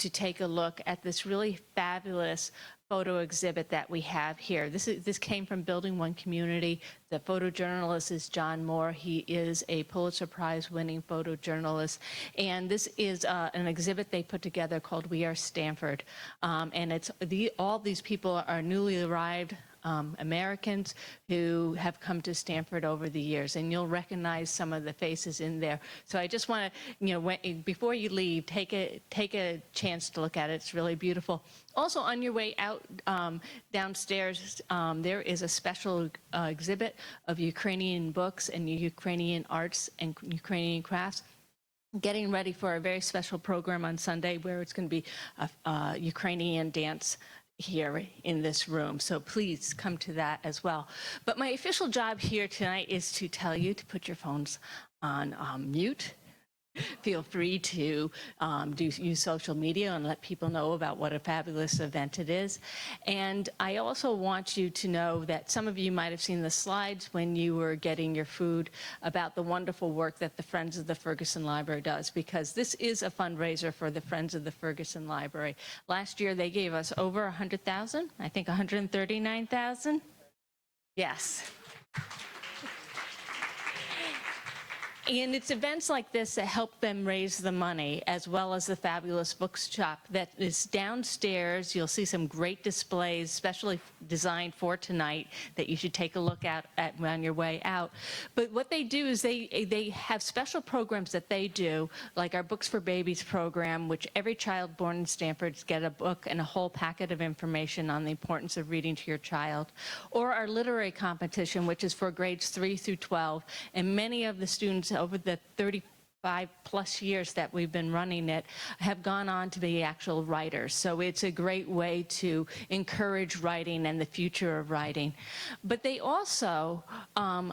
to take a look at this really fabulous photo exhibit that we have here. This came from Building One Community. The photojournalist is John Moore. He is a Pulitzer Prize winning photojournalist. And this is an exhibit they put together called We Are Stanford. And all these people are newly arrived Americans who have come to Stanford over the years, and you'll recognize some of the faces in there. So I just want to, before you leave, take a chance to look at it. It's really beautiful. Also, on your way out downstairs, there is a special exhibit of Ukrainian books and Ukrainian arts and Ukrainian crafts. Getting ready for a very special program on Sunday where it's going to be a Ukrainian dance here in this room. So please come to that as well. But my official job here tonight is to tell you to put your phones on mute. Feel free to use social media and let people know about what a fabulous event it is. And I also want you to know that some of you might have seen the slides when you were getting your food about the wonderful work that the Friends of the Ferguson Library does, because this is a fundraiser for the Friends of the Ferguson Library. Last year they gave us over 100,000, I think 139,000. Yes. And it's events like this that help them raise the money, as well as the fabulous bookshop that is downstairs. You'll see some great displays, specially designed for tonight, that you should take a look at on your way out. But what they do is they have special programs that they do, like our Books for Babies program, which every child born in Stanford gets a book and a whole packet of information on the importance of reading to your child. Or our literary competition, which is for grades 3 through 12, and many of the students over the 35+ years that we've been running it have gone on to be actual writers. So it's a great way to encourage writing and the future of writing. But they also, I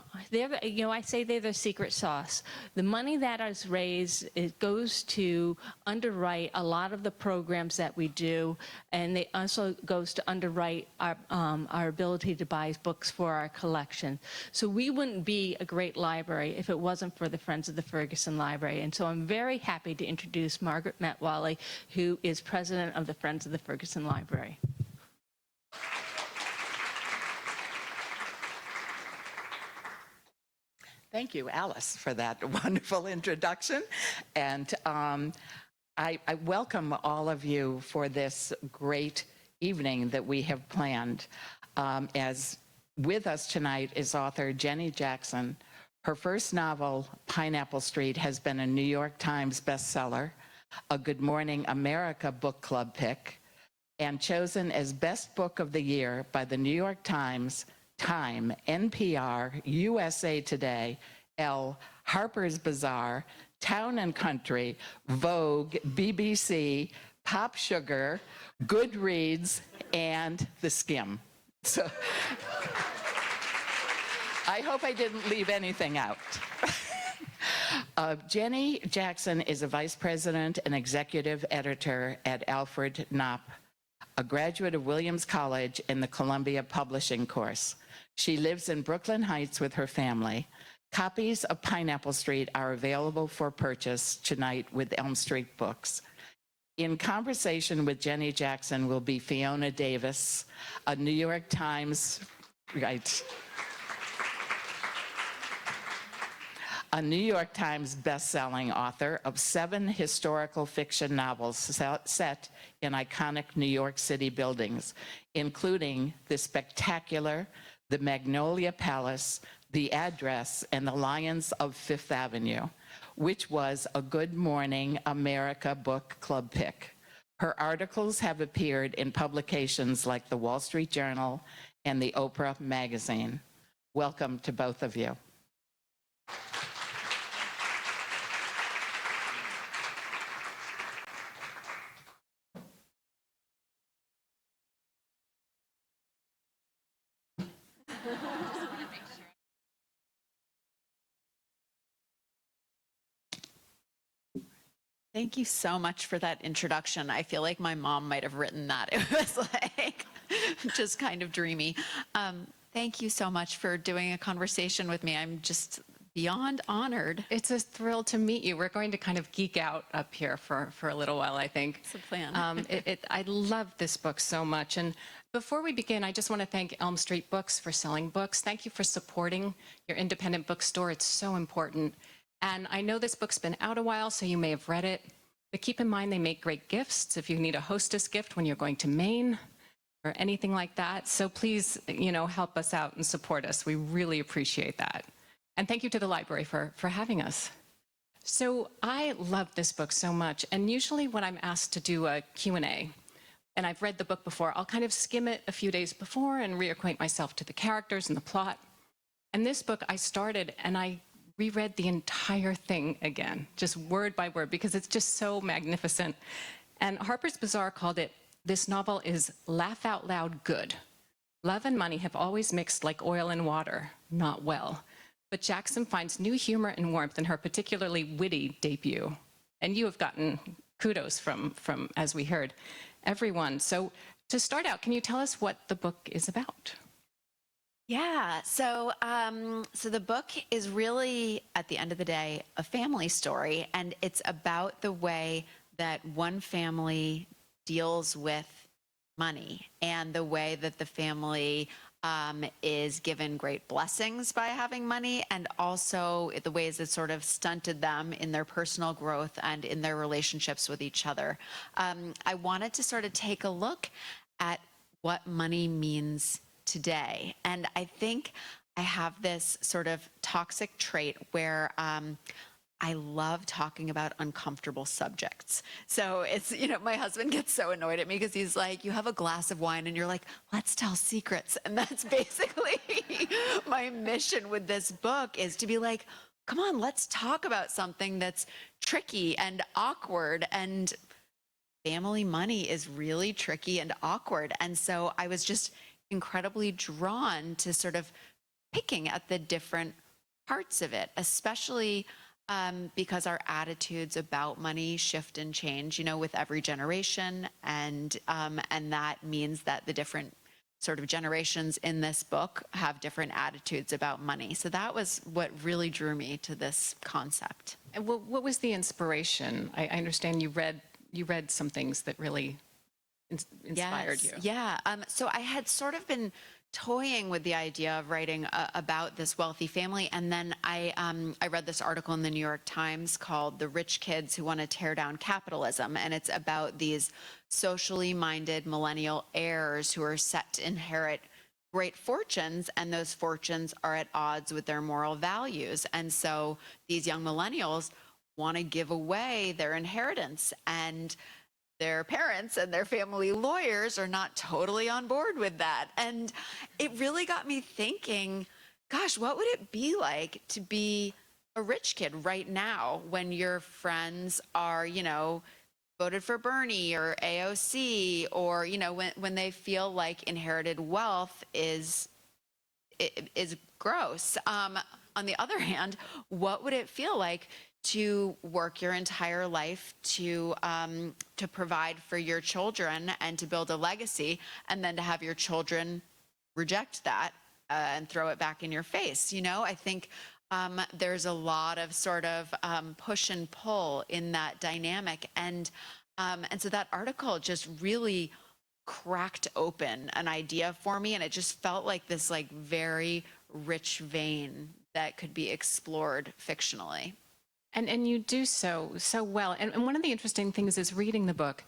say they're the secret sauce. The money that is raised, it goes to underwrite a lot of the programs that we do, and it also goes to underwrite our ability to buy books for our collection. So we wouldn't be a great library if it wasn't for the Friends of the Ferguson Library. And so I'm very happy to introduce Margaret Metwally, who is president of the Friends of the Ferguson Library. Thank you, Alice, for that wonderful introduction. And I welcome all of you for this great evening that we have planned. As with us tonight is author Jenny Jackson. Her first novel, Pineapple Street, has been a New York Times bestseller, a Good Morning America book club pick, and chosen as Best Book of the Year by the New York Times, Time, NPR, USA Today, Elle, Harper's Bazaar, Town and Country, Vogue, BBC, Pop Sugar, Goodreads, and The Skim. So I hope I didn't leave anything out. Jenny Jackson is a vice president and executive editor at Alfred Knopp, a graduate of Williams College in the Columbia Publishing course. She lives in Brooklyn Heights with her family. Copies of Pineapple Street are available for purchase tonight with Elm Street Books. In conversation with Jenny Jackson will be Fiona Davis, a New York Times, a New York Times best-selling author of 7 historical fiction novels set in iconic New York City buildings, including the spectacular The Magnolia Palace, The Address, and The Lions of Fifth Avenue, which was a Good Morning America book club pick. Her articles have appeared in publications like The Wall Street Journal and the Oprah magazine. Welcome to both of you. Thank you so much for that introduction. I feel like my mom might have written that. It was like just kind of dreamy. Thank you so much for doing a conversation with me. I'm just beyond honored. It's a thrill to meet you. We're going to kind of geek out up here for a little while, I think. It's a plan. I love this book so much. And before we begin, I just want to thank Elm Street Books for selling books. Thank you for supporting your independent bookstore. It's so important. And I know this book's been out a while, so you may have read it. But keep in mind, they make great gifts if you need a hostess gift when you're going to Maine or anything like that. So please, help us out and support us. We really appreciate that. And thank you to the library for having us. So I love this book so much. And usually when I'm asked to do a Q&A, and I've read the book before, I'll kind of skim it a few days before and reacquaint myself to the characters and the plot. And this book I started and I reread the entire thing again, just word by word, because it's just so magnificent. And Harper's Bazaar called it, this novel is laugh out loud good. Love and money have always mixed like oil and water, not well. But Jackson finds new humor and warmth in her particularly witty debut. And you have gotten kudos from as we heard, everyone. So to start out, can you tell us what the book is about? Yeah, so the book is really, at the end of the day, a family story, and it's about the way that one family deals with money and the way that the family is given great blessings by having money, and also the ways it sort of stunted them in their personal growth and in their relationships with each other. I wanted to sort of take a look at what money means today. And I think I have this sort of toxic trait where I love talking about uncomfortable subjects. So it's, my husband gets so annoyed at me because he's like, you have a glass of wine and you're like, let's tell secrets. And that's basically my mission with this book, is to be like, come on, let's talk about something that's tricky and awkward. And family money is really tricky and awkward. And so I was just incredibly drawn to sort of picking at the different parts of it, especially because our attitudes about money shift and change, with every generation, and that means that the different sort of generations in this book have different attitudes about money. So that was what really drew me to this concept. And what was the inspiration? I understand you read some things that really inspired you. Yeah. So I had sort of been toying with the idea of writing about this wealthy family, and then I read this article in the New York Times called "The Rich Kids Who Want to Tear Down Capitalism," and it's about these socially minded millennial heirs who are set to inherit great fortunes, and those fortunes are at odds with their moral values. And so these young millennials want to give away their inheritance, and their parents and their family lawyers are not totally on board with that. And it really got me thinking, gosh, what would it be like to be a rich kid right now when your friends are, voted for Bernie or AOC, or, when they feel like inherited wealth is gross. On the other hand, what would it feel like to work your entire life to provide for your children and to build a legacy, and then to have your children reject that and throw it back in your face? I think there's a lot of sort of push and pull in that dynamic, and so that article just really cracked open an idea for me, and it just felt like this very rich vein that could be explored fictionally. And you do so well. And one of the interesting things is reading the book.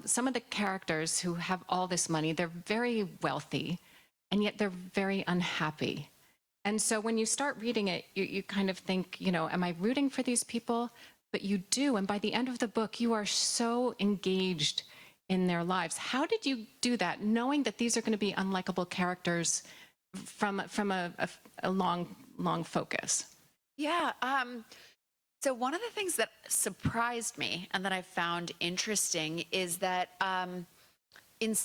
Some of the characters who have all this money, they're very wealthy, and yet they're very unhappy. And so when you start reading it, you kind of think, am I rooting for these people? But you do. And by the end of the book, you are so engaged in their lives. How did you do that, knowing that these are going to be unlikable characters from a long focus? Yeah. So one of the things that surprised me and that I found interesting is that in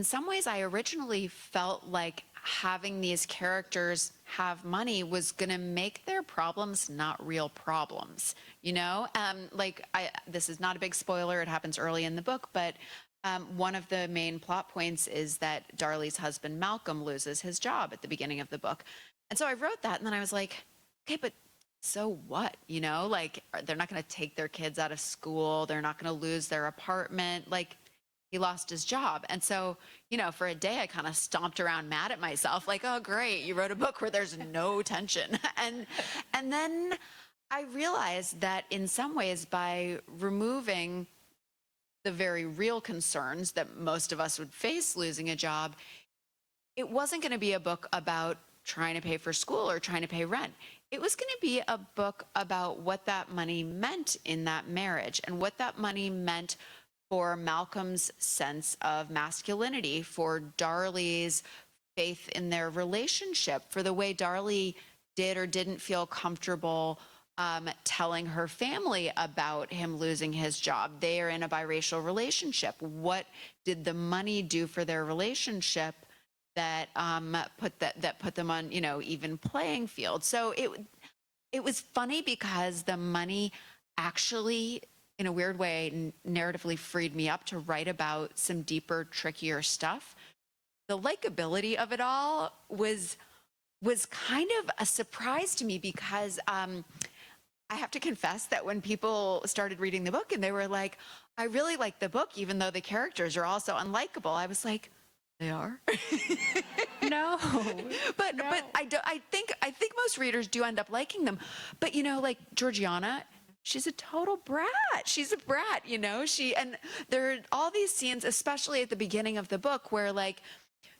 some ways I originally felt like having these characters have money was going to make their problems not real problems. This is not a big spoiler. It happens early in the book, but one of the main plot points is that Darlie's husband Malcolm loses his job at the beginning of the book. And so I wrote that, and then I was like, okay, but so what? Like they're not going to take their kids out of school. They're not going to lose their apartment. Like he lost his job. And so, for a day I kind of stomped around mad at myself, like, oh, great, you wrote a book where there's no tension. And then I realized that in some ways, by removing the very real concerns that most of us would face losing a job, it wasn't going to be a book about trying to pay for school or trying to pay rent. It was going to be a book about what that money meant in that marriage and what that money meant for Malcolm's sense of masculinity, for Darlie's faith in their relationship, for the way Darlie did or didn't feel comfortable telling her family about him losing his job. They are in a biracial relationship. What did the money do for their relationship that put them on, even playing field? So it was funny because the money actually, in a weird way, narratively freed me up to write about some deeper, trickier stuff. The likability of it all was kind of a surprise to me because I have to confess that when people started reading the book and they were like, I really like the book, even though the characters are also unlikable, I was like, they are? No. But I think most readers do end up liking them. But like Georgiana, she's a total brat. She's a brat, and there are all these scenes, especially at the beginning of the book, where like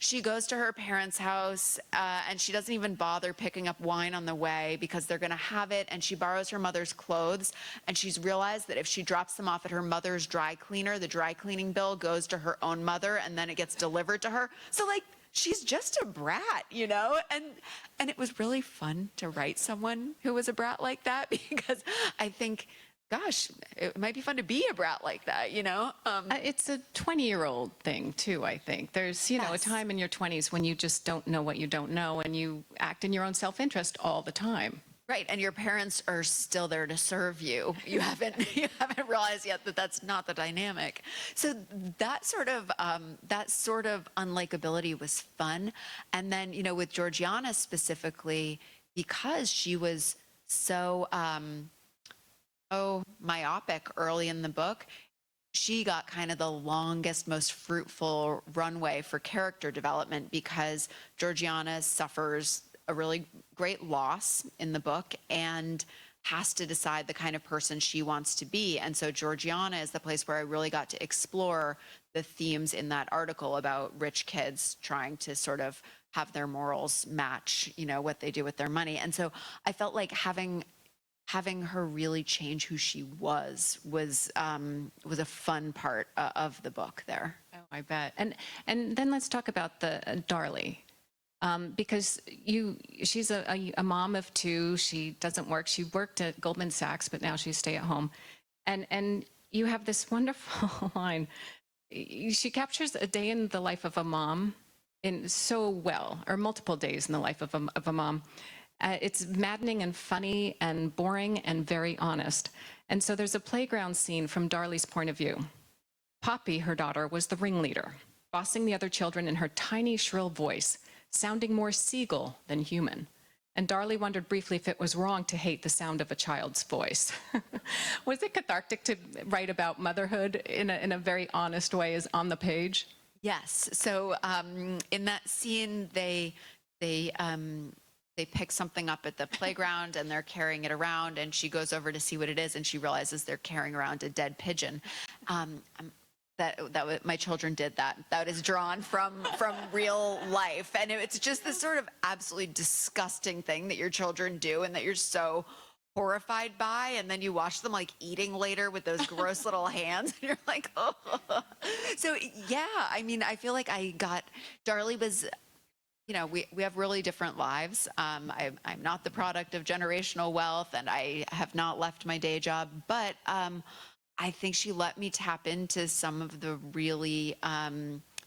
she goes to her parents' house and she doesn't even bother picking up wine on the way because they're going to have it. And she borrows her mother's clothes. And she's realized that if she drops them off at her mother's dry cleaner, the dry cleaning bill goes to her own mother and then it gets delivered to her. So like, she's just a brat, and it was really fun to write someone who was a brat like that because I think, gosh, it might be fun to be a brat like that, It's a 20-year-old thing, too, I think. There's, a Yes. time in your 20s when you just don't know what you don't know, and you act in your own self-interest all the time. Right, and your parents are still there to serve you. You haven't realized yet that that's not the dynamic. So that sort of unlikability was fun. And then, with Georgiana specifically, because she was so myopic early in the book, she got kind of the longest, most fruitful runway for character development because Georgiana suffers a really great loss in the book and has to decide the kind of person she wants to be. And so Georgiana is the place where I really got to explore the themes in that article about rich kids trying to sort of have their morals match, what they do with their money. And so I felt like having her really change who she was a fun part of the book there. Oh, I bet. And then let's talk about the Darlie. Because she's a mom of two. She doesn't work. She worked at Goldman Sachs, but now she's stay at home. And you have this wonderful line. She captures a day in the life of a mom in so well, or multiple days in the life of a mom. It's maddening and funny and boring and very honest. And so there's a playground scene from Darlie's point of view. Poppy, her daughter, was the ringleader, bossing the other children in her tiny, shrill voice, sounding more seagull than human. And Darlie wondered briefly if it was wrong to hate the sound of a child's voice. Was it cathartic to write about motherhood in a very honest way as on the page? Yes. So in that scene, they pick something up at the playground and they're carrying it around, and she goes over to see what it is, and she realizes they're carrying around a dead pigeon. My children did that. That is drawn from real life, and it's just this sort of absolutely disgusting thing that your children do, and that you're so horrified by, and then you watch them like eating later with those gross little hands, and you're like, oh. So yeah, I mean, I feel like Darlie was. We have really different lives. I'm not the product of generational wealth, and I have not left my day job, but I think she let me tap into some of the really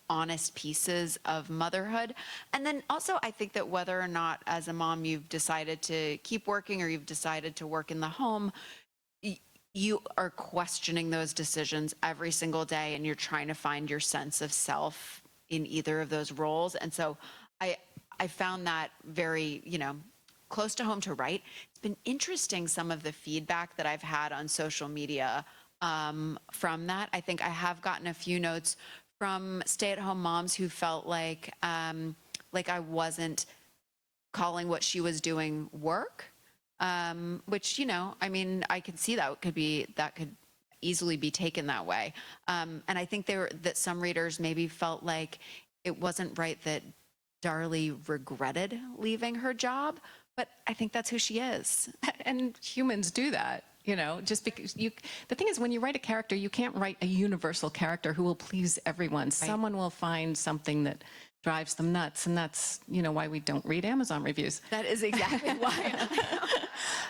honest pieces of motherhood. And then also, I think that whether or not as a mom you've decided to keep working or you've decided to work in the home, you are questioning those decisions every single day, and you're trying to find your sense of self in either of those roles. And so I found that very, close to home to write. It's been interesting, some of the feedback that I've had on social media from that. I think I have gotten a few notes from stay-at-home moms who felt like I wasn't calling what she was doing work, which, you know, I mean, I could see that could easily be taken that way. And I think that some readers maybe felt like it wasn't right that Darlie regretted leaving her job, but I think that's who she is. And humans do that, you know, just because the thing is, when you write a character, you can't write a universal character who will please everyone. Right. Someone will find something that drives them nuts, and that's, you know, why we don't read Amazon reviews. That is exactly why.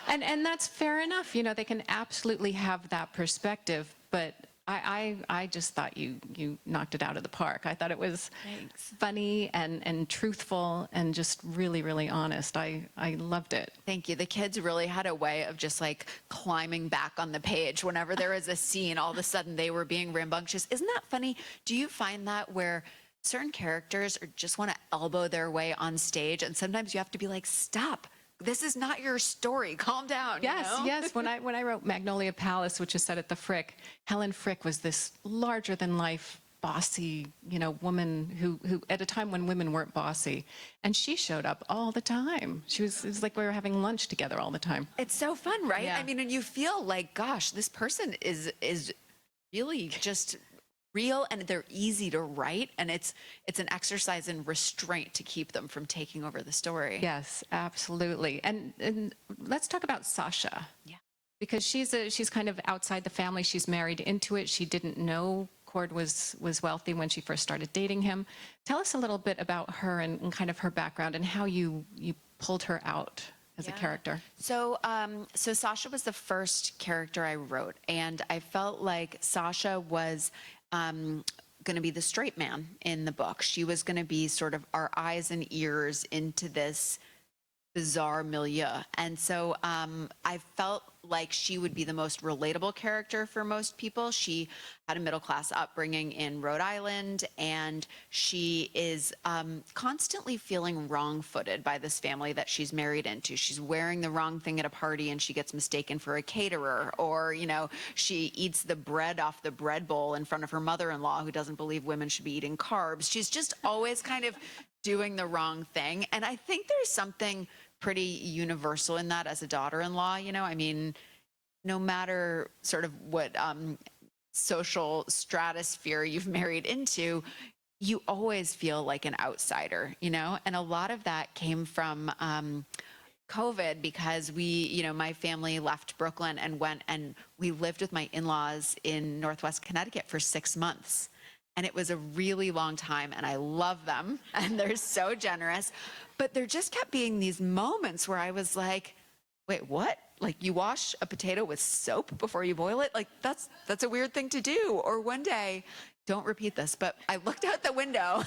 And that's fair enough. You know, they can absolutely have that perspective, but I just thought you knocked it out of the park. I thought it was funny and truthful and just really, really honest. I loved it. Thank you. The kids really had a way of just like climbing back on the page. Whenever there was a scene, all of a sudden they were being rambunctious. Isn't that funny? Do you find that where certain characters just want to elbow their way on stage, and sometimes you have to be like, stop. This is not your story. Calm down. Yes, you know? yes. When I wrote Magnolia Palace, which is set at the Frick, Helen Frick was this larger-than-life, bossy, you know, woman who at a time when women weren't bossy, and she showed up all the time. It was like we were having lunch together all the time. It's so fun, right? Yeah. I mean, and you feel like, gosh, this person is really just real, and they're easy to write, and it's an exercise in restraint to keep them from taking over the story. Yes, absolutely. And let's talk about Sasha. Yeah. Because she's kind of outside the family. She's married into it. She didn't know Cord was wealthy when she first started dating him. Tell us a little bit about her and kind of her background and how you pulled her out as a character. So Sasha was the first character I wrote, and I felt like Sasha was going to be the straight man in the book. She was going to be sort of our eyes and ears into this bizarre milieu. And so I felt like she would be the most relatable character for most people. She had a middle-class upbringing in Rhode Island, and she is constantly feeling wrong-footed by this family that she's married into. She's wearing the wrong thing at a party, and she gets mistaken for a caterer, or, you know, she eats the bread off the bread bowl in front of her mother-in-law, who doesn't believe women should be eating carbs. She's just always kind of doing the wrong thing. And I think there's something pretty universal in that as a daughter-in-law. You know, I mean, no matter sort of what social stratosphere you've married into, you always feel like an outsider, you know? And a lot of that came from COVID, because my family left Brooklyn and we lived with my in-laws in Northwest Connecticut for 6 months. And it was a really long time, and I love them, and they're so generous. But there just kept being these moments where I was like, wait, what? Like, you wash a potato with soap before you boil it? Like, that's a weird thing to do. Or one day, don't repeat this, but I looked out the window,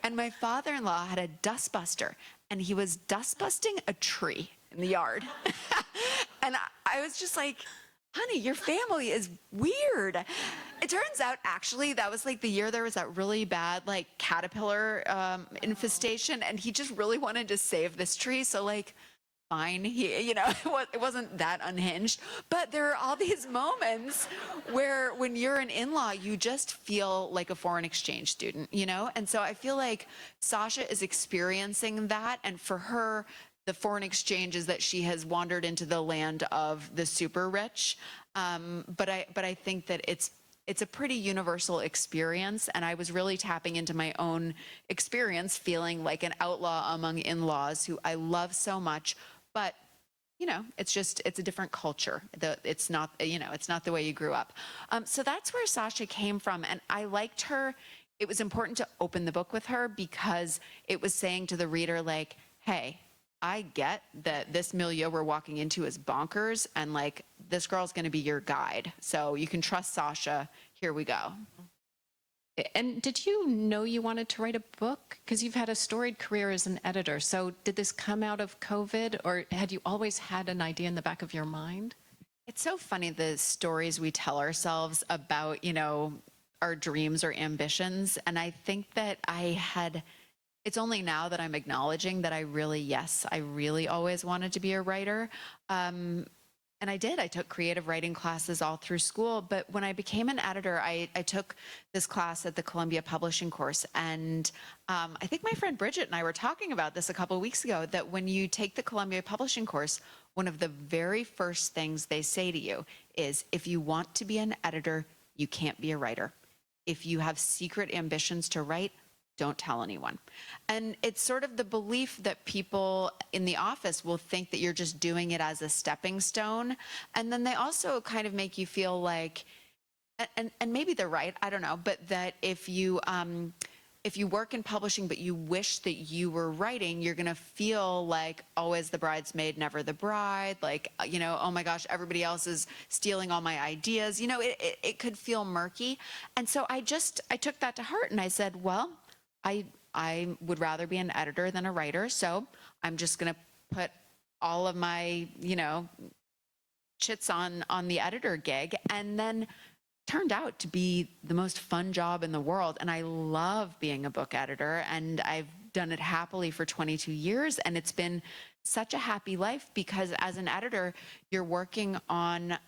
and my father-in-law had a dustbuster, and he was dustbusting a tree in the yard. And I was just like, honey, your family is weird. It turns out, actually, that was like the year there was that really bad, like, caterpillar infestation, and he just really wanted to save this tree. So, like, fine, it wasn't that unhinged. But there are all these moments where when you're an in-law, you just feel like a foreign exchange student, you know? And so I feel like Sasha is experiencing that, and for her, the foreign exchange is that she has wandered into the land of the super rich. But I think that it's a pretty universal experience, and I was really tapping into my own experience, feeling like an outlaw among in-laws who I love so much, but you know, it's a different culture. It's not the way you grew up. So that's where Sasha came from, and I liked her. It was important to open the book with her because it was saying to the reader, like, hey, I get that this milieu we're walking into is bonkers, and like, this girl's going to be your guide. So you can trust Sasha. Here we go. And did you know you wanted to write a book? Because you've had a storied career as an editor. So did this come out of COVID, or had you always had an idea in the back of your mind? It's so funny, the stories we tell ourselves about, you know, our dreams or ambitions. And I think that I had it's only now that I'm acknowledging that I really always wanted to be a writer. And I did. I took creative writing classes all through school. But when I became an editor, I took this class at the Columbia Publishing course. And I think my friend Bridget and I were talking about this a couple of weeks ago, that when you take the Columbia Publishing course, one of the very first things they say to you is, if you want to be an editor, you can't be a writer. If you have secret ambitions to write, don't tell anyone. And it's sort of the belief that people in the office will think that you're just doing it as a stepping stone. And then they also kind of make you feel like, and maybe they're right, I don't know, but that if you work in publishing, but you wish that you were writing, you're going to feel like always the bridesmaid, never the bride. Like, you know, oh my gosh, everybody else is stealing all my ideas. You know, it could feel murky. And so I took that to heart and I said, well, I would rather be an editor than a writer. So I'm just going to put all of my, you know, chits on the editor gig. And then turned out to be the most fun job in the world. And I love being a book editor, and I've done it happily for 22 years. And it's been such a happy life, because as an editor, you're working on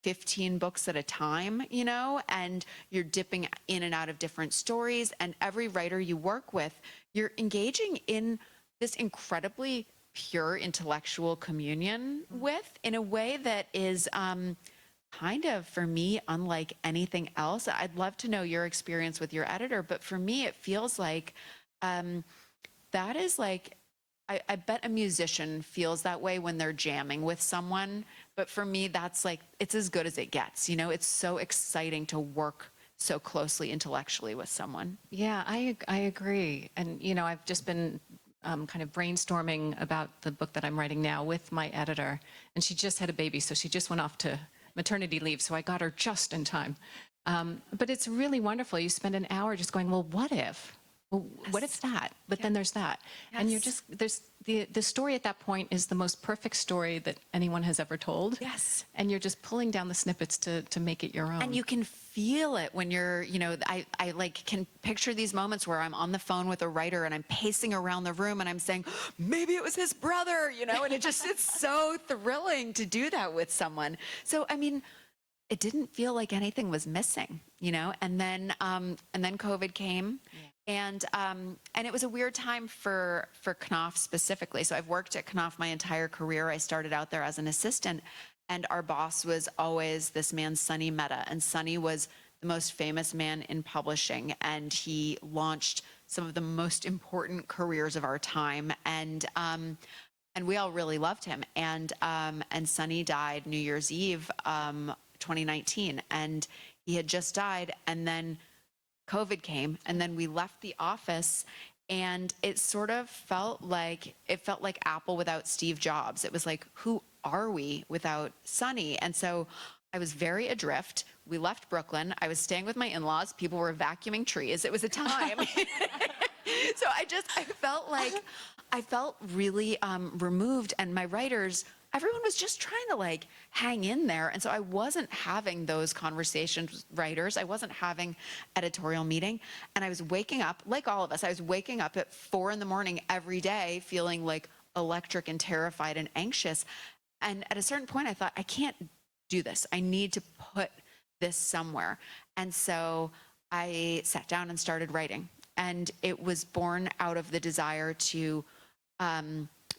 15 books at a time, you know, and you're dipping in and out of different stories. And every writer you work with, you're engaging in this incredibly pure intellectual communion with, in a way that is kind of, for me, unlike anything else. I'd love to know your experience with your editor, but for me, it feels like that is like, I bet a musician feels that way when they're jamming with someone. But for me, that's like, it's as good as it gets. You know, it's so exciting to work so closely intellectually with someone. Yeah, I agree. And, you know, I've just been kind of brainstorming about the book that I'm writing now with my editor. And she just had a baby, so she just went off to maternity leave. So I got her just in time. But it's really wonderful. You spend an hour just going, well, what if? Well, what if that? But then there's that. And you're just, there's the story at that point is the most perfect story that anyone has ever told. Yes. And you're just pulling down the snippets to make it your own. And you can feel it when you're, you know, I like can picture these moments where I'm on the phone with a writer and I'm pacing around the room and I'm saying, maybe it was his brother, you know, and it's so thrilling to do that with someone. So, I mean, it didn't feel like anything was missing, you know, and then COVID came. Yeah. And it was a weird time for Knopf specifically. So I've worked at Knopf my entire career. I started out there as an assistant, and our boss was always this man, Sonny Mehta. And Sonny was the most famous man in publishing, and he launched some of the most important careers of our time. And we all really loved him. And Sonny died New Year's Eve, 2019, and he had just died. And then COVID came, and then we left the office, and it sort of felt like Apple without Steve Jobs. It was like, who are we without Sonny? And so I was very adrift. We left Brooklyn. I was staying with my in-laws. People were vacuuming trees. It was a time. So I felt really removed, and my writers, everyone was just trying to like hang in there. And so I wasn't having those conversations with writers. I wasn't having editorial meeting. And I was waking up, like all of us, I was waking up at 4 a.m. every day feeling like electric and terrified and anxious. And at a certain point I thought, I can't do this. I need to put this somewhere. And so I sat down and started writing. And it was born out of the desire to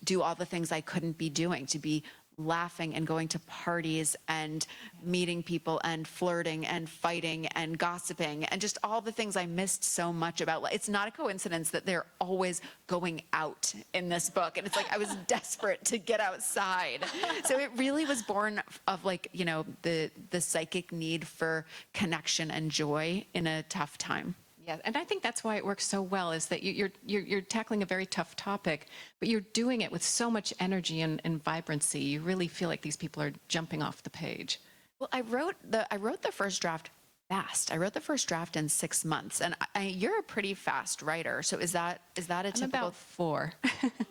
do all the things I couldn't be doing, to be laughing and going to parties and meeting people and flirting and fighting and gossiping and just all the things I missed so much about life. It's not a coincidence that they're always going out in this book. And it's like I was desperate to get outside. So it really was born of like, you know, the psychic need for connection and joy in a tough time. Yeah, and I think that's why it works so well, is that you're tackling a very tough topic, but you're doing it with so much energy and vibrancy. You really feel like these people are jumping off the page. Well, I wrote the first draft fast. I wrote the first draft in 6 months, and you're a pretty fast writer. So is that a I'm typical? about 4.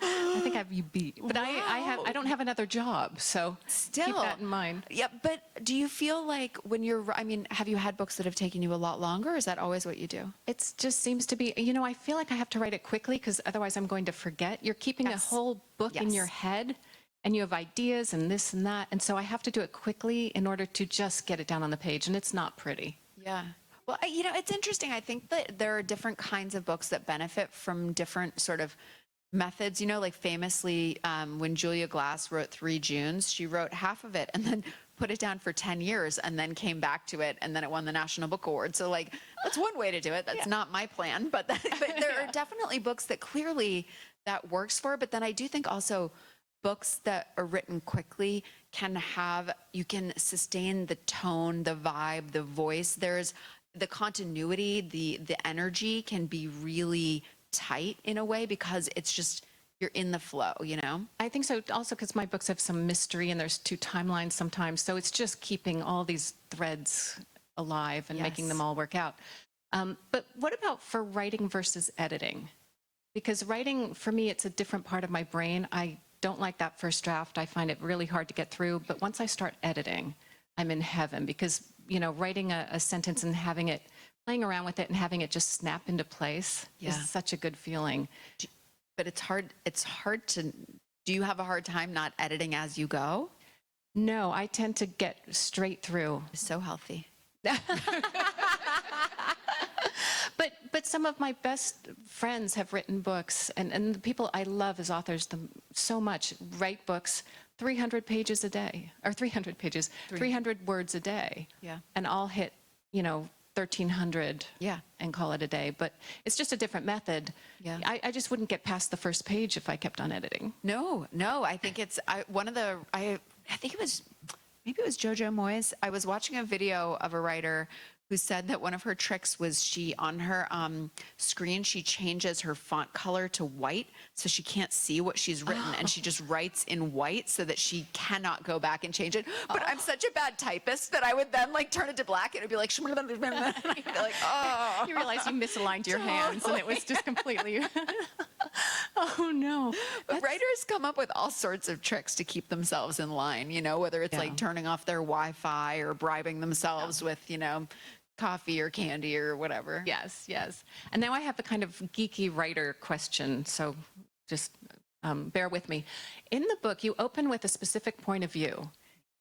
I think I have you beat. But I don't have another job, so Still. keep that in mind. Yeah, but do you feel like when I mean, have you had books that have taken you a lot longer? Or is that always what you do? It just seems to be, I feel like I have to write it quickly because otherwise I'm going to forget. You're keeping a Yes. whole book in your Yes. head and you have ideas and this and that. And so I have to do it quickly in order to just get it down on the page. And it's not pretty. Yeah. Well, it's interesting. I think that there are different kinds of books that benefit from different sort of methods. Like famously, when Julia Glass wrote 3 Junes, she wrote half of it and then put it down for 10 years and then came back to it, and then it won the National Book Award. So like, that's one way to do it. That's not my plan, but there are definitely books that clearly that works for. But then I do think also books that are written quickly you can sustain the tone, the vibe, the voice. There's the continuity, the energy can be really tight in a way because it's just, you're in the flow, I think so also because my books have some mystery and there's 2 timelines sometimes. So it's just keeping all these threads alive and making Yes. them all work out. But what about for writing versus editing? Because writing, for me, it's a different part of my brain. I don't like that first draft. I find it really hard to get through. But once I start editing, I'm in heaven because, writing a sentence and playing around with it and having it just snap into place Yeah. is such a good feeling. But it's hard to, do you have a hard time not editing as you go? No, I tend to get straight through. It's so healthy. But some of my best friends have written books, and the people I love as authors so much write books 300 pages a day, or 300 pages, 300 words a day. Yeah. And I'll hit, 1,300 Yeah. and call it a day. But it's just a different method. Yeah. I just wouldn't get past the first page if I kept on editing. No, I think it's I think maybe it was Jojo Moyes. I was watching a video of a writer who said that one of her tricks was she, on her screen, she changes her font color to white so she can't see what she's written, and she just writes in white so that she cannot go back and change it. But I'm such a bad typist that I would then like turn it to black and it would be like, and I'd be like, oh. You realize you misaligned your hands and it was just completely, oh no. But writers come up with all sorts of tricks to keep themselves in line, whether it's like turning off their Wi-Fi or bribing themselves with, coffee or candy or whatever. Yes, yes. And now I have the kind of geeky writer question, so just bear with me. In the book, you open with a specific point of view,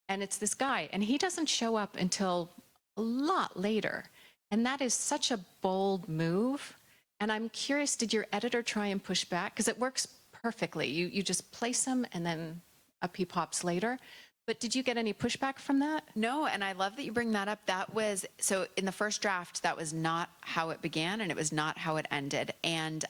and it's this guy, and he doesn't show up until a lot later. And that is such a bold move. And I'm curious, did your editor try and push back? Because it works perfectly. You just place him, and then up he pops later. But did you get any pushback from that? No, and I love that you bring that up. That was, so in the first draft, that was not how it began, and it was not how it ended. And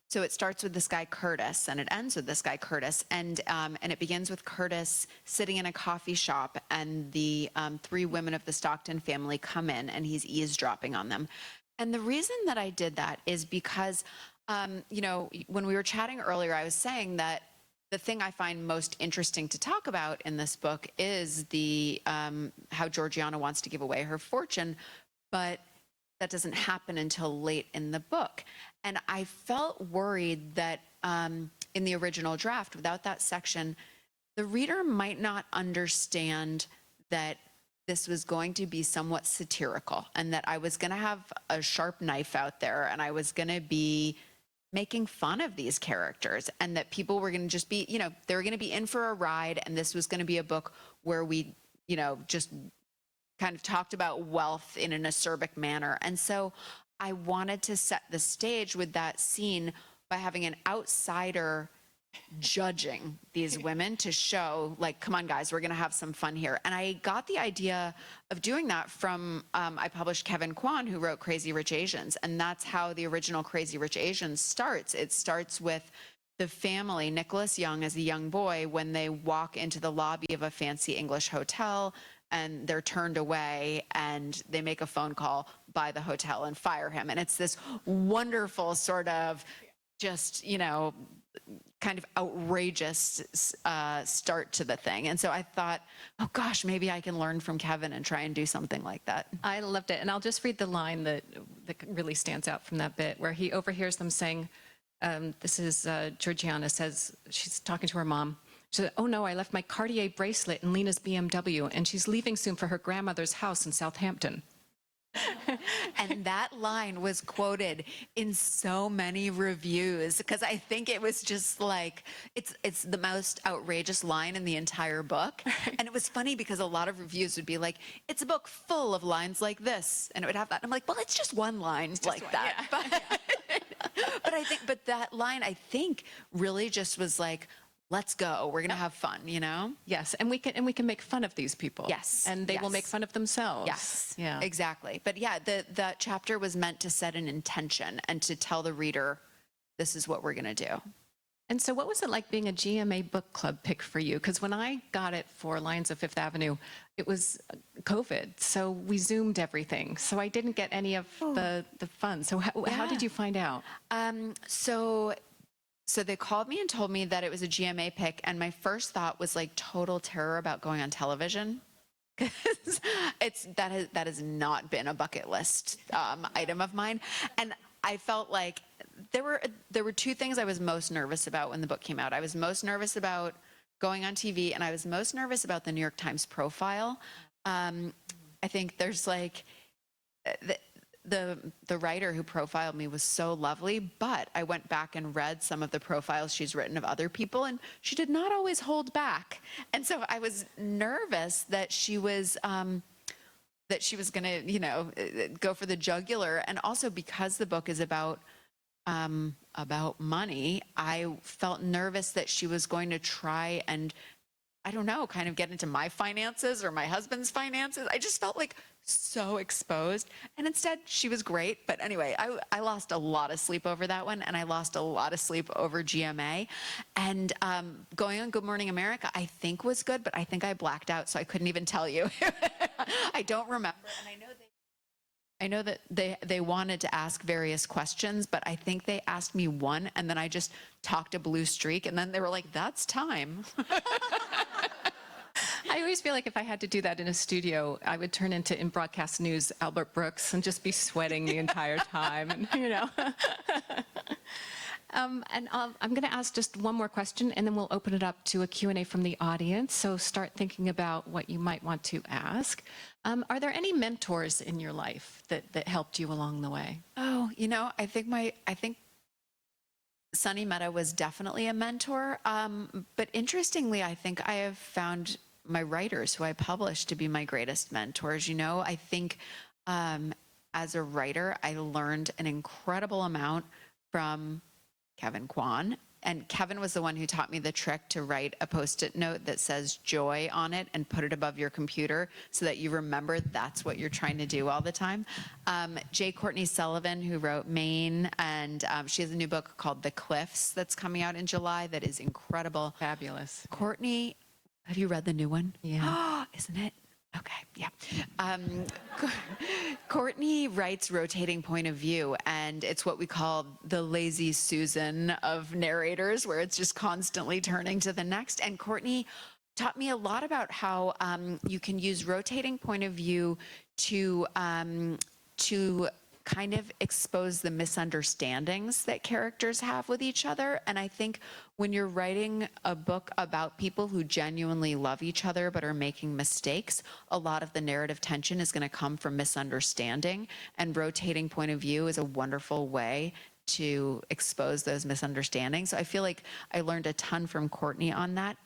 so it starts with this guy Curtis, and it ends with this guy Curtis, and it begins with Curtis sitting in a coffee shop, and the 3 women of the Stockton family come in, and he's eavesdropping on them. And the reason that I did that is because, when we were chatting earlier, I was saying that the thing I find most interesting to talk about in this book is the how Georgiana wants to give away her fortune, but that doesn't happen until late in the book. And I felt worried that in the original draft, without that section, the reader might not understand that this was going to be somewhat satirical, and that I was going to have a sharp knife out there, and I was going to be making fun of these characters, and that people were going to just be, they were going to be in for a ride, and this was going to be a book where we, just kind of talked about wealth in an acerbic manner. And so I wanted to set the stage with that scene by having an outsider judging these women to show, like, come on guys, we're going to have some fun here. And I got the idea of doing that from I published Kevin Kwan, who wrote Crazy Rich Asians, and that's how the original Crazy Rich Asians starts. It starts with the family, Nicholas Young as a young boy, when they walk into the lobby of a fancy English hotel, and they're turned away, and they make a phone call by the hotel and fire him. And it's this wonderful sort of just, kind of outrageous start to the thing. And so I thought, oh gosh, maybe I can learn from Kevin and try and do something like that. I loved it. And I'll just read the line that really stands out from that bit, where he overhears them saying, this is Georgiana says, she's talking to her mom. She said, oh no, I left my Cartier bracelet in Lena's BMW, and she's leaving soon for her grandmother's house in Southampton. And that line was quoted in so many reviews because I think it was just like, it's the most outrageous line in the entire book. And it was funny because a lot of reviews would be like, it's a book full of lines like this. And it would have that. I'm like, well, it's just one line like that. But that line, I think, really just was like, let's go. We're going to have fun, you know? Yes, and we can make fun of these people. Yes, and they will yes. make fun of themselves. Yes, yeah, exactly. But yeah, the chapter was meant to set an intention and to tell the reader, this is what we're going to do. And so, what was it like being a GMA book club pick for you? Because when I got it for Lions of Fifth Avenue, it was COVID, so we Zoomed everything. So I didn't get any of the fun. So how did you find out? So they called me and told me that it was a GMA pick, and my first thought was like total terror about going on television. Because that has not been a bucket list item of mine, and I felt like there were two things I was most nervous about when the book came out. I was most nervous about going on TV, and I was most nervous about the New York Times profile. I think there's like the writer who profiled me was so lovely, but I went back and read some of the profiles she's written of other people, and she did not always hold back. And so I was nervous that she was going to, you know, go for the jugular. And also because the book is about money, I felt nervous that she was going to try and, I don't know, kind of get into my finances or my husband's finances. I just felt like so exposed. And instead, she was great. But anyway, I lost a lot of sleep over that one, and I lost a lot of sleep over GMA. And going on Good Morning America, I think was good, but I think I blacked out, so I couldn't even tell you. I don't remember. And I know that they wanted to ask various questions, but I think they asked me one, and then I just talked a blue streak, and then they were like, that's time. I always feel like if I had to do that in a studio, I would turn into, in broadcast news, Albert Brooks, and just be sweating the entire time, and, you know. I'm going to ask just one more question, and then we'll open it up to a Q&A from the audience. So start thinking about what you might want to ask. Are there any mentors in your life that helped you along the way? Oh, you know, I think Sunny Mehta was definitely a mentor. But interestingly, I think I have found my writers who I publish to be my greatest mentors. You know, I think as a writer, I learned an incredible amount from Kevin Kwan. And Kevin was the one who taught me the trick to write a Post-it note that says joy on it and put it above your computer so that you remember that's what you're trying to do all the time. J. Courtney Sullivan, who wrote Maine, and she has a new book called The Cliffs that's coming out in July that is incredible. Fabulous. Courtney, have you read the new one? Yeah. Isn't it? Okay, yeah. Courtney writes rotating point of view, and it's what we call the lazy Susan of narrators, where it's just constantly turning to the next. And Courtney taught me a lot about how you can use rotating point of view to kind of expose the misunderstandings that characters have with each other. And I think when you're writing a book about people who genuinely love each other but are making mistakes, a lot of the narrative tension is going to come from misunderstanding. And rotating point of view is a wonderful way to expose those misunderstandings. So I feel like I learned a ton from Courtney on that.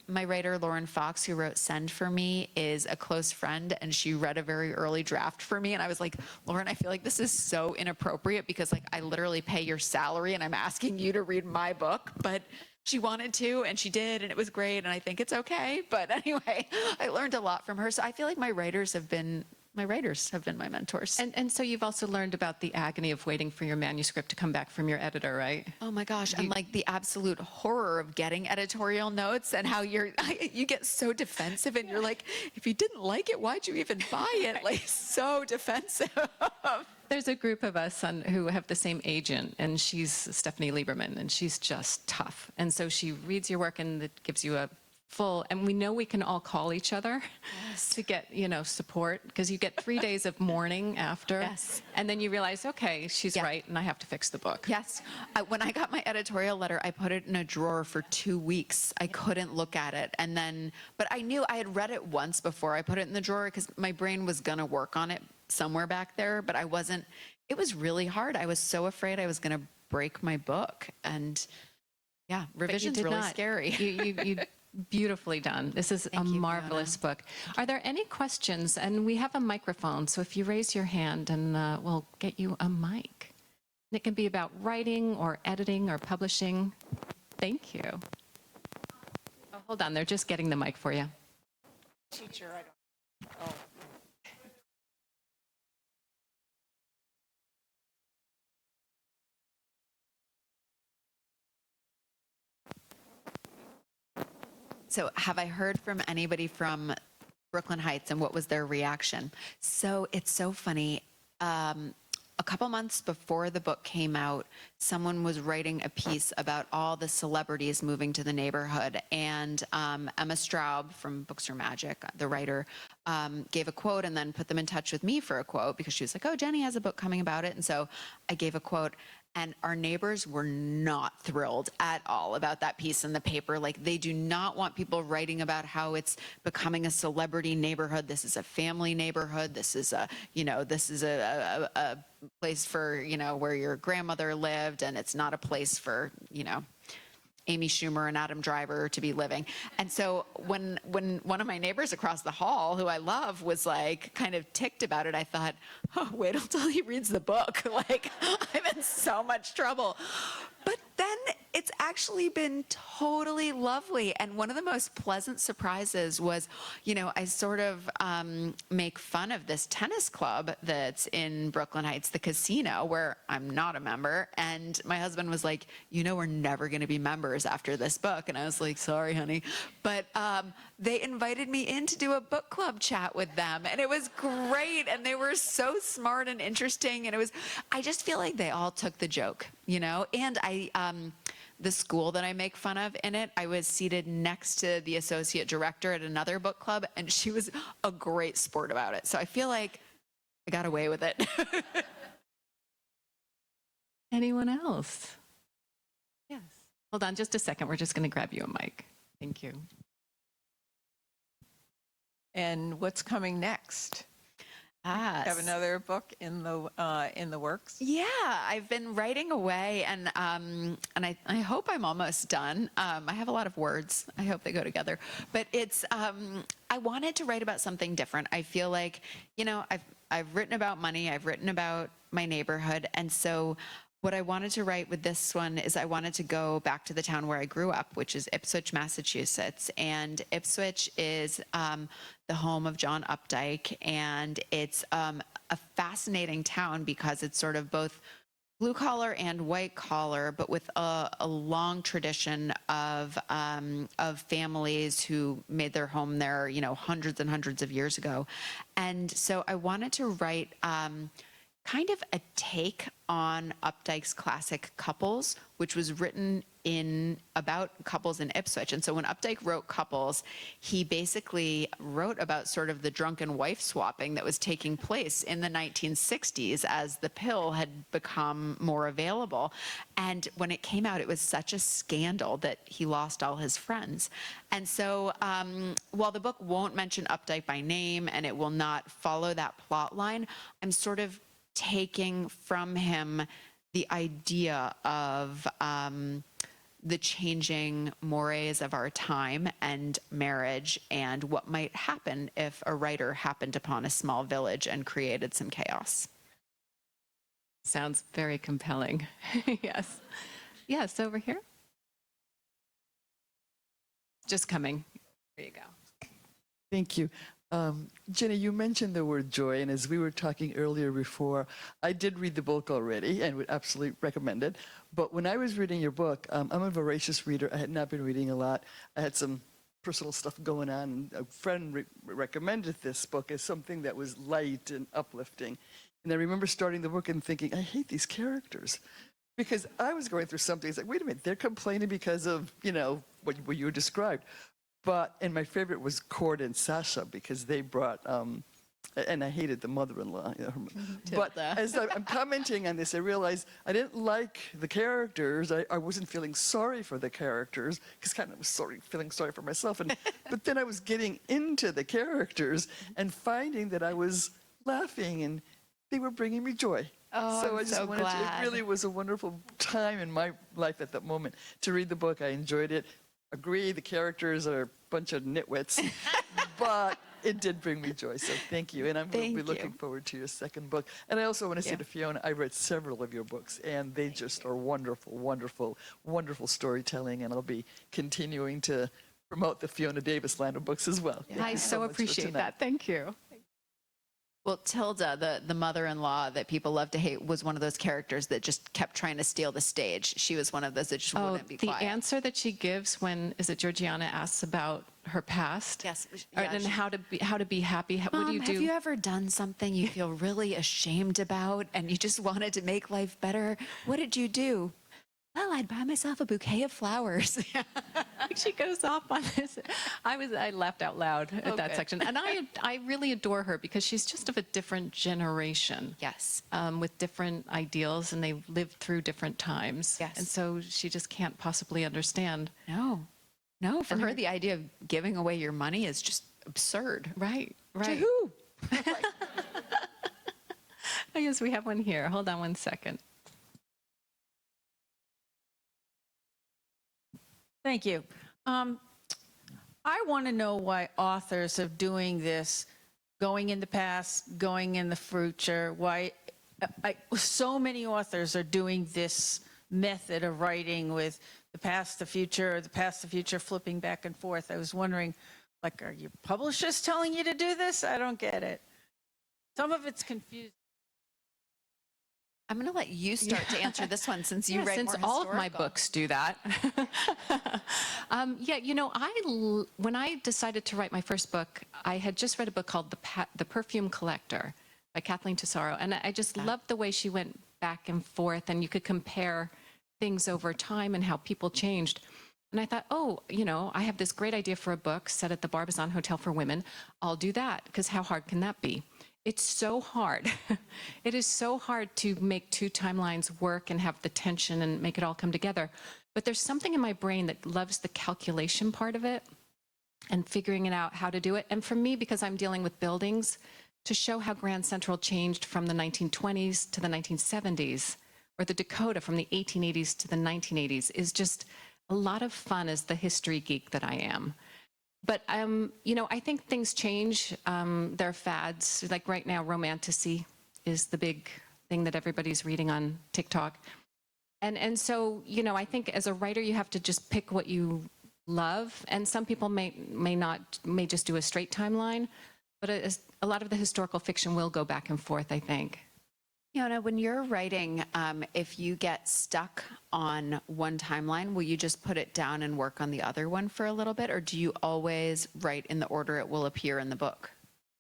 My writer, Lauren Fox, who wrote Send for Me, is a close friend, and she read a very early draft for me. And I was like, Lauren, I feel like this is so inappropriate because like I literally pay your salary and I'm asking you to read my book. But she wanted to, and she did, and it was great, and I think it's okay. But anyway, I learned a lot from her. So I feel like my writers have been my writers have been my mentors. And so you've also learned about the agony of waiting for your manuscript to come back from your editor, right? Oh my gosh, and like the absolute horror of getting editorial notes and how you get so defensive and you're like, if you didn't like it, why'd you even buy it? Like so defensive. There's a group of us who have the same agent, and she's Stephanie Lieberman, and she's just tough. And so she reads your work and it gives you a full, and we know we can all call each other to get, support, because you get 3 days of mourning after. Yes. And then you realize, okay, she's right, and I have to fix the book. Yes. When I got my editorial letter, I put it in a drawer for 2 weeks. I couldn't look at it. And then, but I knew I had read it once before I put it in the drawer because my brain was going to work on it somewhere back there, but I wasn't. It was really hard. I was so afraid I was going to break my book. And yeah, revision's really scary. You beautifully done. This is a you, marvelous book. Are there any questions? And we have a microphone, so if you raise your hand, and we'll get you a mic. It can be about writing or editing or publishing. Thank you. Oh, hold on, they're just getting the mic for you. Teacher, I don't. Oh. So have I heard from anybody from Brooklyn Heights and what was their reaction? So it's so funny. A couple months before the book came out, someone was writing a piece about all the celebrities moving to the neighborhood. And Emma Straub from Books Are Magic, the writer, gave a quote and then put them in touch with me for a quote because she was like, oh, Jenny has a book coming about it. And so I gave a quote. And our neighbors were not thrilled at all about that piece in the paper. Like, they do not want people writing about how it's becoming a celebrity neighborhood. This is a family neighborhood. This is a place for, where your grandmother lived. And it's not a place for, Amy Schumer and Adam Driver to be living. And so when one of my neighbors across the hall, who I love, was like kind of ticked about it, I thought, oh, wait until he reads the book. Like, I'm in so much trouble. But then it's actually been totally lovely. And one of the most pleasant surprises was, I sort of make fun of this tennis club that's in Brooklyn Heights, the Casino, where I'm not a member. And my husband was like, we're never going to be members after this book. And I was like, sorry, honey. But they invited me in to do a book club chat with them. And it was great. And they were so smart and interesting. And I just feel like they all took the joke, And the school that I make fun of in it, I was seated next to the associate director at another book club, and she was a great sport about it. So I feel like I got away with it. Anyone else? Yes. Hold on just a second. We're just going to grab you a mic. Thank you. And what's coming next? Have another book in the works? Yeah, I've been writing away, and I hope I'm almost done. I have a lot of words. I hope they go together. But it's I wanted to write about something different. I feel like I've written about money. I've written about my neighborhood, and so what I wanted to write with this one is I wanted to go back to the town where I grew up, which is Ipswich, Massachusetts. And Ipswich is the home of John Updike. And it's a fascinating town because it's sort of both blue collar and white collar, but with a long tradition of families who made their home there, hundreds and hundreds of years ago. And so I wanted to write kind of a take on Updike's classic Couples, which was written about couples in Ipswich. And so when Updike wrote Couples, he basically wrote about sort of the drunken wife swapping that was taking place in the 1960s as the pill had become more available. And when it came out, it was such a scandal that he lost all his friends. And so while the book won't mention Updike by name and it will not follow that plot line, I'm sort of taking from him the idea of the changing mores of our time and marriage and what might happen if a writer happened upon a small village and created some chaos. Sounds very compelling. Yes. Yes, over here. Just coming. There you go. Thank you. Jenny, you mentioned the word joy, and as we were talking earlier before, I did read the book already and would absolutely recommend it. But when I was reading your book, I'm a voracious reader. I had not been reading a lot. I had some personal stuff going on, and a friend recommended this book as something that was light and uplifting. And I remember starting the book and thinking, I hate these characters. Because I was going through something, it's like, wait a minute, they're complaining because of, what you described. And my favorite was Cord and Sasha because they brought, and I hated the mother-in-law. But as I'm commenting on this, I realized I didn't like the characters. I wasn't feeling sorry for the characters because kind of was feeling sorry for myself. But then I was getting into the characters and finding that I was laughing and they were bringing me joy. Oh, So I I'm just so wanted to, glad. it really was a wonderful time in my life at that moment to read the book. I enjoyed it. Agree, the characters are a bunch of nitwits, but it did bring me joy. So thank you. And I'm going to be looking forward to your second book. And I also want to say to Fiona, I read several of your books, and they just are wonderful, wonderful, wonderful storytelling. And I'll be continuing to promote the Fiona Davis line of books as well. Thank I you so much for appreciate tonight. that. Thank you. Well, Tilda, the mother-in-law that people love to hate, was one of those characters that just kept trying to steal the stage. She was one of those that just wouldn't be the quiet. answer that she gives when, is it Georgiana asks about her past? Yes. And how to be happy. What do you do? Have you ever done something you feel really ashamed about and you just wanted to make life better? What did you do? Well, I'd buy myself a bouquet of flowers. She goes off on this. I laughed out loud at that good. section. And I really adore her because she's just of a different generation. Yes. With different ideals, and they've lived through different times. Yes. And so she just can't possibly understand. No. For her, the idea of giving away your money is just absurd. Right, right. To who? Oh, yes, we have one here. Hold on one second. Thank you. I want to know why authors are doing this, going in the past, going in the future, why so many authors are doing this method of writing with the past, the future, flipping back and forth. I was wondering, like, are your publishers telling you to do this? I don't get it. Some of it's confusing. I'm going to let you start to answer this one since you write Since more all of my historical. books do that. When I decided to write my first book, I had just read a book called The Perfume Collector by Kathleen Tesoro, and I just loved the way she went back and forth, and you could compare things over time and how people changed. And I thought, I have this great idea for a book set at the Barbizon Hotel for Women. I'll do that, because how hard can that be? It's so hard. It is so hard to make two timelines work and have the tension and make it all come together. But there's something in my brain that loves the calculation part of it and figuring it out how to do it. And for me, because I'm dealing with buildings, to show how Grand Central changed from the 1920s to the 1970s, or the Dakota from the 1880s to the 1980s, is just a lot of fun as the history geek that I am. But, I think things change. There are fads. Like right now, romantasy is the big thing that everybody's reading on TikTok. And so, I think as a writer, you have to just pick what you love. And some people may just do a straight timeline. But a lot of the historical fiction will go back and forth, I think. Fiona, when you're writing, if you get stuck on one timeline, will you just put it down and work on the other one for a little bit? Or do you always write in the order it will appear in the book?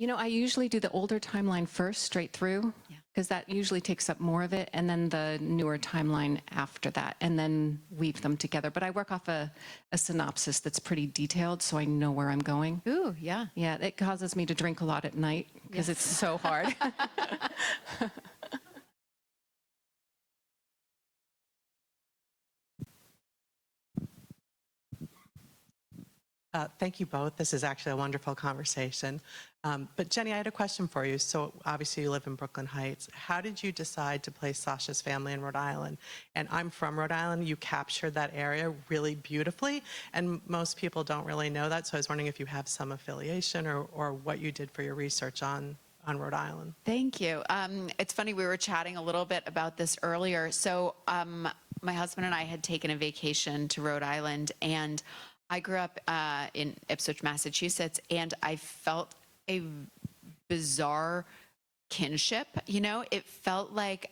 I usually do the older timeline first, straight through, because that usually takes up more of it, and then the newer timeline after that, and then weave them together. But I work off a synopsis that's pretty detailed, so I know where I'm going. Ooh, yeah. Yeah, it causes me to drink a lot at night, because it's so hard. Thank you both. This is actually a wonderful conversation. But Jenny, I had a question for you. So obviously you live in Brooklyn Heights. How did you decide to place Sasha's family in Rhode Island? And I'm from Rhode Island. You captured that area really beautifully. And most people don't really know that. So I was wondering if you have some affiliation or what you did for your research on Rhode Island. Thank you. It's funny, we were chatting a little bit about this earlier. So my husband and I had taken a vacation to Rhode Island, and I grew up in Ipswich, Massachusetts, and I felt a bizarre kinship. You know, it felt like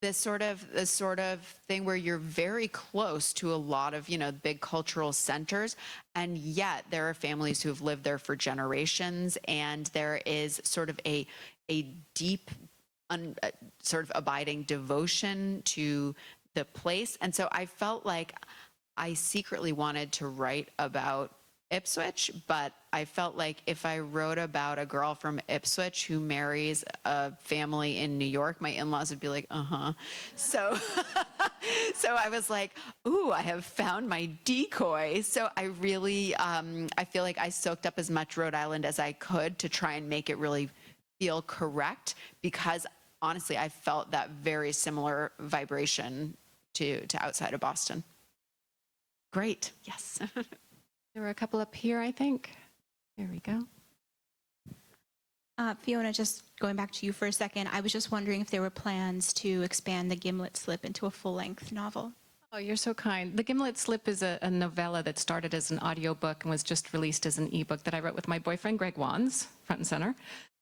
this sort of thing where you're very close to a lot of, you know, big cultural centers, and yet there are families who have lived there for generations, and there is sort of a deep sort of abiding devotion to the place. And so I felt like I secretly wanted to write about Ipswich, but I felt like if I wrote about a girl from Ipswich who marries a family in New York, my in-laws would be like, So, so I was like, ooh, I have found my decoy. So I really, I feel like I soaked up as much Rhode Island as I could to try and make it really feel correct, because honestly, I felt that very similar vibration to outside of Boston. Great, yes. There were a couple up here, I think. There we go. Fiona, just going back to you for a second, I was just wondering if there were plans to expand the Gimlet Slip into a full-length novel. Oh, you're so kind. The Gimlet Slip is a novella that started as an audiobook and was just released as an ebook that I wrote with my boyfriend, Greg Wands, front and center.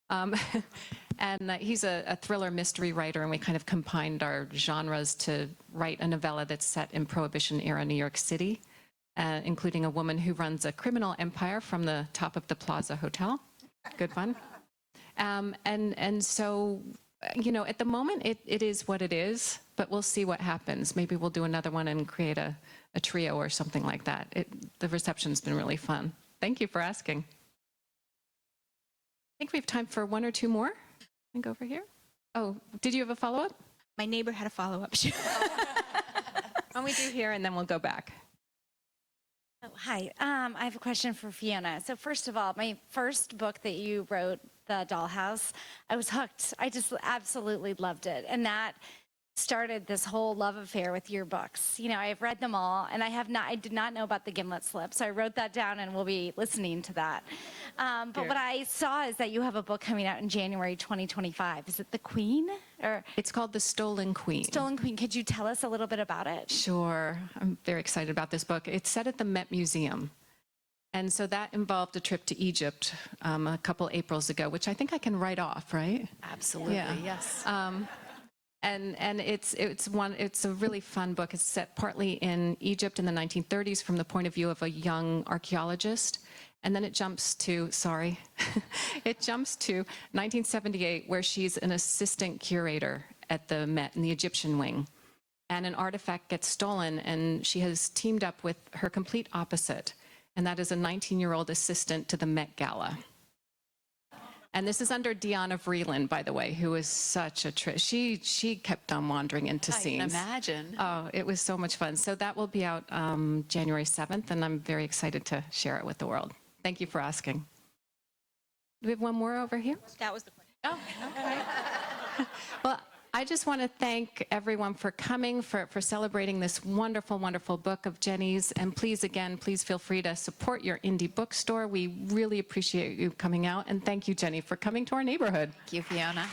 And he's a thriller mystery writer, and we kind of combined our genres to write a novella that's set in Prohibition-era New York City, including a woman who runs a criminal empire from the top of the Plaza Hotel. Good fun. And so, you know, at the moment, it is what it is, but we'll see what happens. Maybe we'll do another one and create a trio or something like that. The reception's been really fun. Thank you for asking. I think we have time for one or two more. I think over here. Oh, did you have a follow-up? My neighbor had a follow-up. Why don't we do here, and then we'll go back. Oh, hi. I have a question for Fiona. So first of all, my first book that you wrote, The Dollhouse, I was hooked. I just absolutely loved it. And that started this whole love affair with your books. You know, I've read them all, and I did not know about the Gimlet Slip, so I wrote that down, and we'll be listening to that. But what I saw is that you have a book coming out in January 2025. Is it The Queen? Or It's called The Stolen Queen. Stolen Queen. Could you tell us a little bit about it? Sure. I'm very excited about this book. It's set at the Met Museum. And so that involved a trip to Egypt a couple Aprils ago, which I think I can write off, right? Absolutely, Yeah. yes. And it's a really fun book. It's set partly in Egypt in the 1930s from the point of view of a young archaeologist. And then it jumps to, it jumps to 1978, where she's an assistant curator at the Met in the Egyptian wing. And an artifact gets stolen, and she has teamed up with her complete opposite, and that is a 19-year-old assistant to the Met Gala. And this is under Deanna Vreeland, by the way, who is such a she kept on wandering into scenes. I can imagine. Oh, it was so much fun. So that will be out January 7th, and I'm very excited to share it with the world. Thank you for asking. Do we have one more over here? That was the question. Oh, okay. Well, I just want to thank everyone for coming, for celebrating this wonderful, wonderful book of Jenny's. And please, again, please feel free to support your indie bookstore. We really appreciate you coming out. And thank you, Jenny, for coming to our neighborhood. Thank you, Fiona.